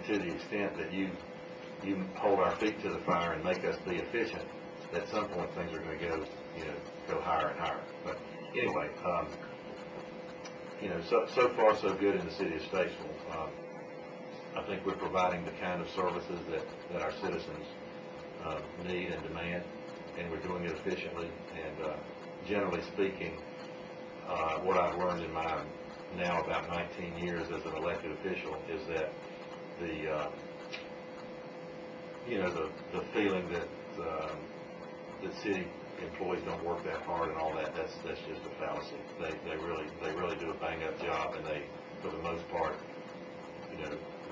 to the extent that you hold our feet to the fire and make us be efficient, at some point things are going to go higher and higher. But anyway, so far so good in the city of Statesville. I think we're providing the kind of services that our citizens need and demand, and we're doing it efficiently. And generally speaking, what I've learned in my now about 19 years as an elected official is that the feeling that city employees don't work that hard and all that's just a fallacy. They really do a bang up job, and they, for the most part,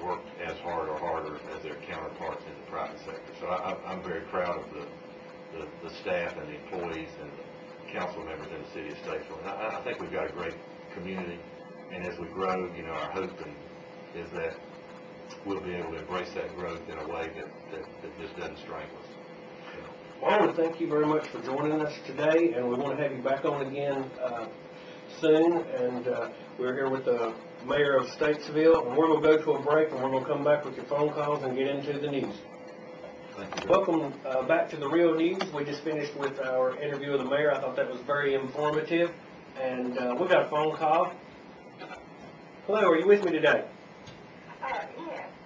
work as hard or harder as their counterparts in the private sector. So I'm very proud of the staff and the employees and the council members in the city of Statesville. And I think we've got a great community, and as we grow, our hope is that we'll be able to embrace that growth in a way that just doesn't strangle us. Well, I want to thank you very much for joining us today, and we want to have you back on again soon. And we're here with the mayor of Statesville, and we're going to go to a break, and we're going to come back with your phone calls and get into the news. Thank you. Welcome back to the Real News. We just finished with our interview with the mayor. I thought that was very informative, and we got a phone call. Hello, are you with me today?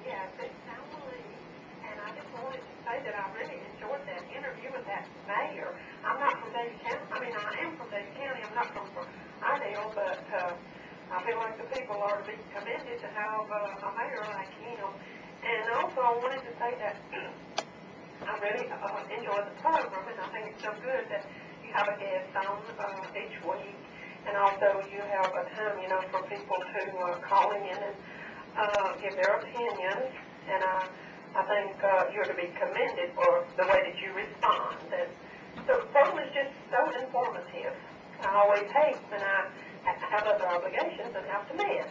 Yes, it's Emily, and I just wanted to say that I really enjoyed that interview with that mayor. I'm not from Davis County. I mean, I am from Davis County. I'm not from Idale, but I feel like the people are to be commended to have a mayor like him. And also, I wanted to say that I really enjoyed the program, and I think it's so good that you have a guest on each week, and also you have a time, for people to call in and give their opinions, and I think you're to be commended for the way that you respond. And the program is just so informative. I always hate when I have other obligations and have to miss.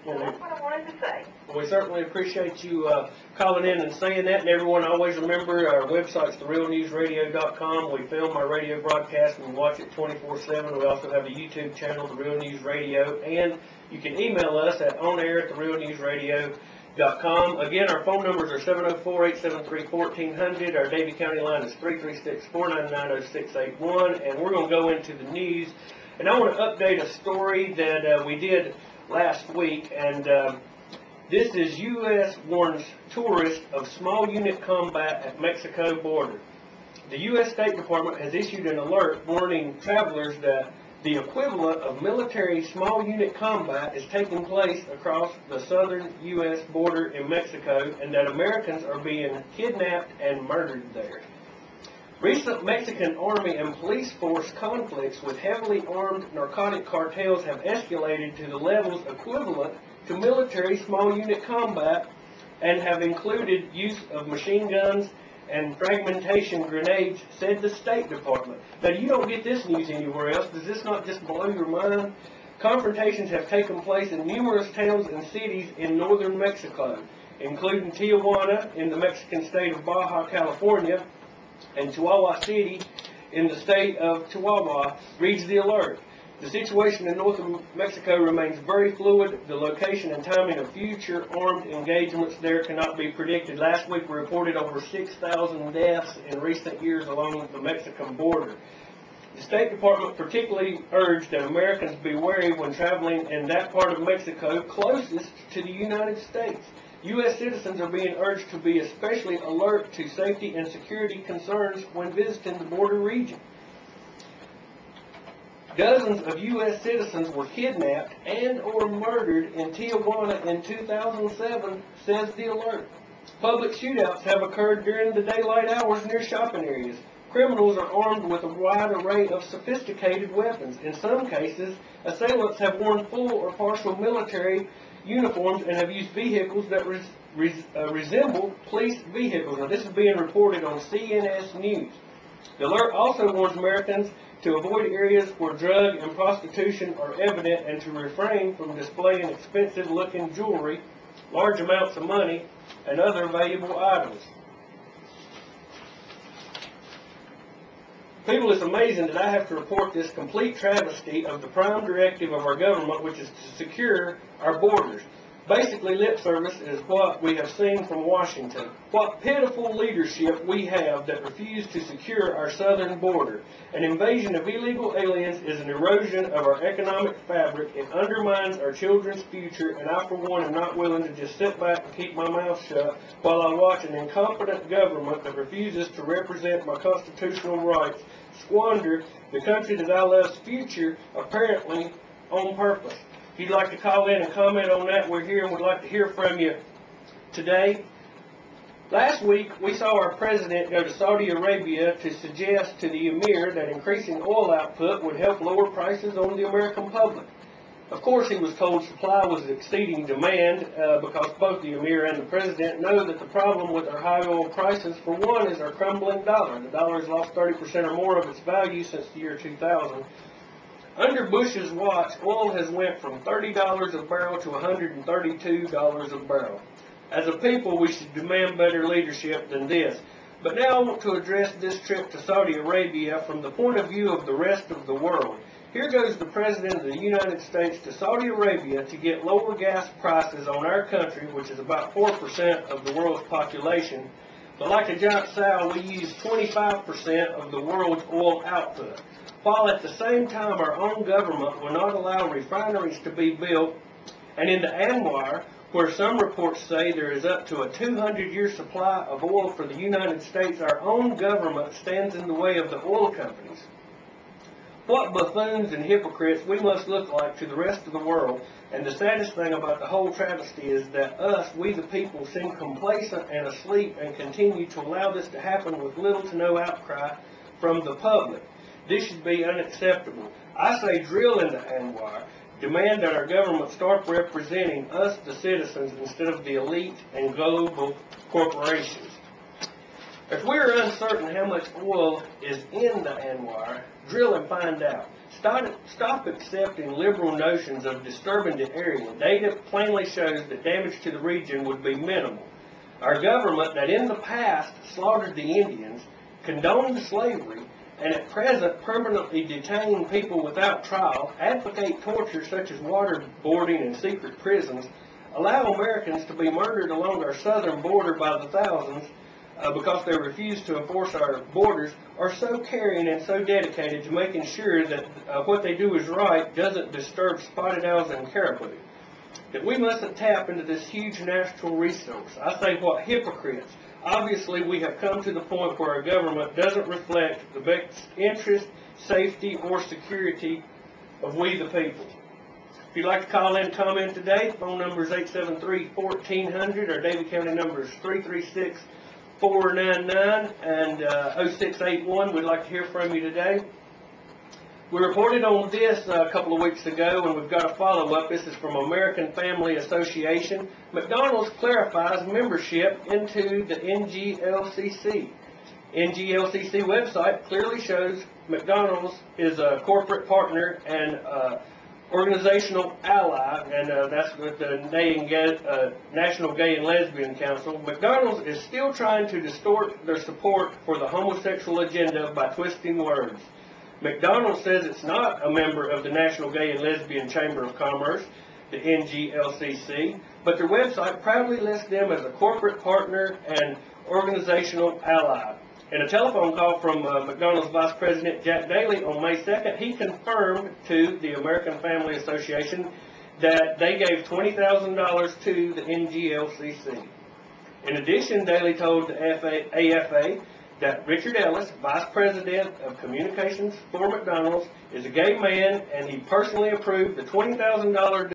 So that's what I wanted to say. Well, we certainly appreciate you calling in and saying that. And everyone, always remember our website's therealnewsradio.com. We film our radio broadcast and we watch it 24/7. We also have a YouTube channel, The Real News Radio, and you can email us at onair@therealnewsradio.com. Again, our phone numbers are 704-873-1400. Our Davie County line is 336-499-0681. And we're going to go into the news. And I want to update a story that we did last week, and this is U.S. warns tourists of small unit combat at Mexico border. The U.S. State Department has issued an alert warning travelers that the equivalent of military small unit combat is taking place across the southern U.S. border in Mexico, and that Americans are being kidnapped and murdered there. Recent Mexican Army and police force conflicts with heavily armed narcotic cartels have escalated to the levels equivalent to military small unit combat and have included use of machine guns and fragmentation grenades, said the State Department. Now, you don't get this news anywhere else. Does this not just blow your mind? Confrontations have taken place in numerous towns and cities in northern Mexico, including Tijuana in the Mexican state of Baja California, and Chihuahua City in the state of Chihuahua, reads the alert. The situation in northern Mexico remains very fluid. The location and timing of future armed engagements there cannot be predicted. Last week we reported over 6,000 deaths in recent years along the Mexican border. The State Department particularly urged that Americans be wary when traveling in that part of Mexico closest to the United States. U.S. citizens are being urged to be especially alert to safety and security concerns when visiting the border region. Dozens of U.S. citizens were kidnapped and or murdered in Tijuana in 2007, says the alert. Public shootouts have occurred during the daylight hours near shopping areas. Criminals are armed with a wide array of sophisticated weapons. In some cases, assailants have worn full or partial military uniforms and have used vehicles that resemble police vehicles. Now, this is being reported on CNS News. The alert also warns Americans to avoid areas where drug and prostitution are evident and to refrain from displaying expensive-looking jewelry, large amounts of money, and other valuable items. People, it's amazing that I have to report this complete travesty of the prime directive of our government, which is to secure our borders. Basically, lip service is what we have seen from Washington. What pitiful leadership we have that refuse to secure our southern border. An invasion of illegal aliens is an erosion of our economic fabric. It undermines our children's future, and I, for one, am not willing to just sit back and keep my mouth shut while I watch an incompetent government that refuses to represent my constitutional rights squander the country that I love's future, apparently on purpose. If you'd like to call in and comment on that, we're here and would like to hear from you today. Last week, we saw our president go to Saudi Arabia to suggest to the emir that increasing oil output would help lower prices on the American public. Of course, he was told supply was exceeding demand because both the emir and the president know that the problem with our high oil prices, for one, is our crumbling dollar. The dollar has lost 30% or more of its value since the year 2000. Under Bush's watch, oil has went from $30 a barrel to $132 a barrel. As a people, we should demand better leadership than this. But now I want to address this trip to Saudi Arabia from the point of view of the rest of the world. Here goes the President of the United States to Saudi Arabia to get lower gas prices on our country, which is about 4% of the world's population. But like a giant sow, we use 25% of the world's oil output, while at the same time our own government will not allow refineries to be built. And in the Anwar, where some reports say there is up to a 200-year supply of oil for the United States, our own government stands in the way of the oil companies. What buffoons and hypocrites we must look like to the rest of the world, and the saddest thing about the whole travesty is that us, we the people, seem complacent and asleep and continue to allow this to happen with little to no outcry from the public. This should be unacceptable. I say drill into Anwar. Demand that our government start representing us, the citizens, instead of the elite and global corporations. If we are uncertain how much oil is in the Anwar, drill and find out. Stop accepting liberal notions of disturbing the area. Data plainly shows that damage to the region would be minimal. Our government that in the past slaughtered the Indians, condoned slavery, and at present permanently detain people without trial, advocate torture such as waterboarding and secret prisons, allow Americans to be murdered along our southern border by the thousands because they refuse to enforce our borders, are so caring and so dedicated to making sure that what they do is right doesn't disturb spotted owls and caribou. That we mustn't tap into this huge natural resource. I say, what hypocrites. Obviously, we have come to the point where our government doesn't reflect the best interest, safety, or security of we the people. If you'd like to call in and comment today, phone number is 873-1400. Our Davie County number is 336-499 and 0681. We'd like to hear from you today. We reported on this a couple of weeks ago, and we've got a follow-up. This is from American Family Association. McDonald's clarifies membership into the NGLCC. NGLCC website clearly shows McDonald's is a corporate partner and organizational ally, and that's with the National Gay and Lesbian Council. McDonald's is still trying to distort their support for the homosexual agenda by twisting words. McDonald's says it's not a member of the National Gay and Lesbian Chamber of Commerce, the NGLCC, but their website proudly lists them as a corporate partner and organizational ally. In a telephone call from McDonald's Vice President Jack Daly on May 2nd, he confirmed to the American Family Association that they gave $20,000 to the NGLCC. In addition, Daly told the AFA that Richard Ellis, Vice President of Communications for McDonald's, is a gay man, and he personally approved the $20,000